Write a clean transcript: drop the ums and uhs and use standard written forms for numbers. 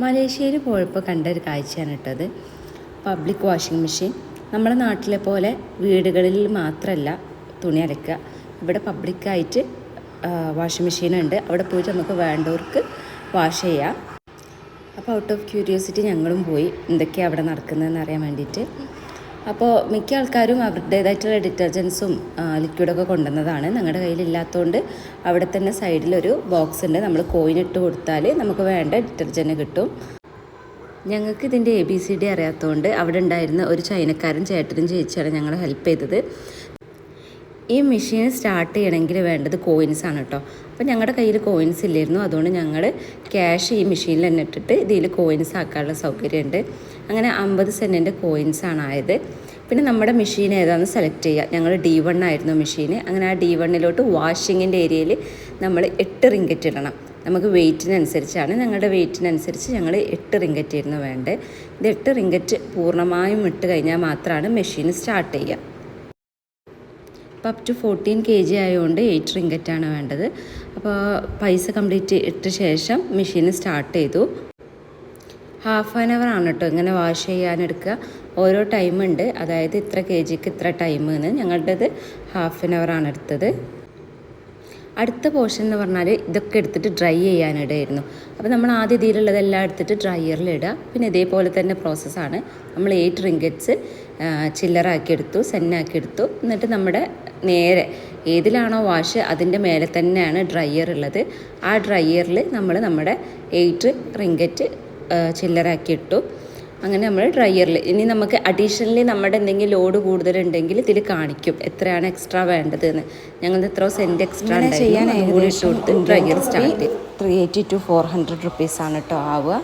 മലേഷ്യയിൽ പോയപ്പോൾ കണ്ട ഒരു കാഴ്ചയാണ് കേട്ടത്. Public washing machine. നമ്മുടെ നാട്ടിലെ പോലെ വീടുകളിൽ മാത്രമല്ല തുണി അലക്കുക, ഇവിടെ പബ്ലിക്കായിട്ട് വാഷിംഗ് മെഷീനുണ്ട്. അവിടെ പോയിട്ട് നമുക്ക് വേണ്ടവർക്ക് വാഷ് ചെയ്യാം. അപ്പോൾ ഔട്ട് ഓഫ് ക്യൂരിയോസിറ്റി ഞങ്ങളും പോയി എന്തൊക്കെയാണ് അവിടെ നടക്കുന്നതെന്ന് അറിയാൻ വേണ്ടിയിട്ട്. അപ്പോൾ മിക്ക ആൾക്കാരും അവരുടേതായിട്ടുള്ള ഡിറ്റർജൻസും ലിക്വിഡൊക്കെ കൊണ്ടുവന്നതാണ്. ഞങ്ങളുടെ കയ്യിലില്ലാത്തതുകൊണ്ട് അവിടെ തന്നെ സൈഡിലൊരു ബോക്സ് ഉണ്ട്. നമ്മൾ കോയിൻ ഇട്ട് കൊടുത്താൽ നമുക്ക് വേണ്ട ഡിറ്റർജൻറ്റ് കിട്ടും. ഞങ്ങൾക്ക് ഇതിൻ്റെ ABCD അറിയാത്തതുകൊണ്ട് അവിടെ ഉണ്ടായിരുന്ന ഒരു ചൈനക്കാരൻ ചേട്ടനും ചേച്ചിയാണ് ഞങ്ങളെ ഹെൽപ്പ് ചെയ്തത്. ഈ മെഷീൻ സ്റ്റാർട്ട് ചെയ്യണമെങ്കിൽ വേണ്ടത് കോയിൻസാണ് കേട്ടോ. അപ്പോൾ ഞങ്ങളുടെ കയ്യിൽ കോയിൻസ് ഇല്ലായിരുന്നു. അതുകൊണ്ട് ഞങ്ങൾ ക്യാഷ് ഈ മെഷീനിൽ തന്നെ ഇട്ടിട്ട് ഇതിൽ കോയിൻസ് ആക്കാനുള്ള സൗകര്യമുണ്ട്. അങ്ങനെ 50 സെൻറ്റിൻ്റെ കോയിൻസാണ് ആയത്. പിന്നെ നമ്മുടെ മെഷീൻ ഏതാണെന്ന് സെലക്ട് ചെയ്യുക. ഞങ്ങൾ D1 ആയിരുന്നു മെഷീന്. അങ്ങനെ ആ D1 വാഷിങ്ങിൻ്റെ ഏരിയയിൽ നമ്മൾ 8 റിങ്കറ്റ് ഇടണം. നമുക്ക് വെയ്റ്റിനനുസരിച്ചാണ്, ഞങ്ങളുടെ വെയ്റ്റിനനുസരിച്ച് ഞങ്ങൾ 8 റിങ്കറ്റ് ആയിരുന്നു വേണ്ടത്. ഇത് 8 റിങ്കറ്റ് പൂർണ്ണമായും ഇട്ട് കഴിഞ്ഞാൽ മാത്രമാണ് മെഷീൻ സ്റ്റാർട്ട് ചെയ്യുക. അപ്പോൾ അപ് ടു 14 kg ആയതുകൊണ്ട് 8 റിങ്കറ്റാണ് വേണ്ടത്. അപ്പോൾ പൈസ കംപ്ലീറ്റ് ഇട്ട ശേഷം മെഷീൻ സ്റ്റാർട്ട് ചെയ്തു. ½ ആൻ അവർ ആണ് കേട്ടോ ഇങ്ങനെ വാഷ് ചെയ്യാനെടുക്കുക. ഓരോ ടൈമുണ്ട്, അതായത് ഇത്ര kgക്ക് ഇത്ര ടൈം എന്ന്. ഞങ്ങളുടേത് ½ ആൻ അവർ ആണ് എടുത്തത്. അടുത്ത പോർഷൻ എന്ന് പറഞ്ഞാൽ ഇതൊക്കെ എടുത്തിട്ട് ഡ്രൈ ചെയ്യാനിടായിരുന്നു. അപ്പോൾ നമ്മൾ ആദ്യം ഇതിലുള്ളതെല്ലാം എടുത്തിട്ട് ഡ്രയറിലിടുക. പിന്നെ ഇതേപോലെ തന്നെ പ്രോസസ്സാണ്. നമ്മൾ 8 റിങ്കറ്റ്സ് ചില്ലറാക്കി എടുത്തു, സെന്നാക്കി എടുത്തു. എന്നിട്ട് നമ്മുടെ നേരെ ഏതിലാണോ വാഷ് അതിൻ്റെ മേലെ തന്നെയാണ് ഡ്രയർ ഉള്ളത്. ആ ഡ്രയറിൽ നമ്മൾ നമ്മുടെ 8 റിങ്കറ്റ് ചില്ലറാക്കി ഇട്ടു. അങ്ങനെ നമ്മൾ ഡ്രയറിൽ ഇനി നമുക്ക് അഡീഷണലി നമ്മുടെ എന്തെങ്കിലും ലോഡ് കൂടുതലുണ്ടെങ്കിൽ ഇതിൽ കാണിക്കും എത്രയാണ് എക്സ്ട്രാ വേണ്ടതെന്ന്. ഞങ്ങൾ എത്ര സെൻറ്റ് എക്സ്ട്രാ ചെയ്യാൻ ഡ്രയർ സ്റ്റാർട്ട് 380 to 400 rupees ആണ് കേട്ടോ ആവുക.